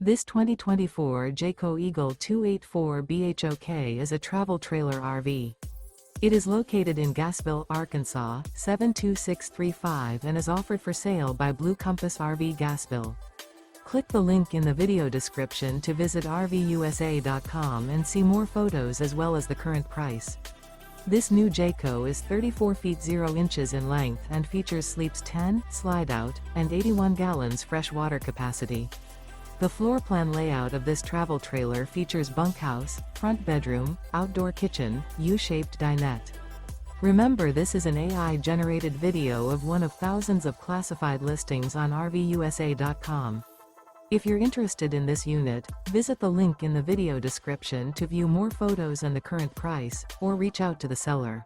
This 2024 Jayco Eagle 284 BHOK is a travel trailer RV. It is located in Gassville, Arkansas, 72635 and is offered for sale by Blue Compass RV Gassville. Click the link in the video description to visit RVUSA.com and see more photos as well as the current price. This new Jayco is 34 feet 0 inches in length and features sleeps 10, Slideout, and 81 gallons fresh water capacity. The floor plan layout of this travel trailer features bunkhouse, front bedroom, outdoor kitchen, U-shaped dinette. Remember, this is an AI-generated video of one of thousands of classified listings on RVUSA.com. If you're interested in this unit, visit the link in the video description to view more photos and the current price, or reach out to the seller.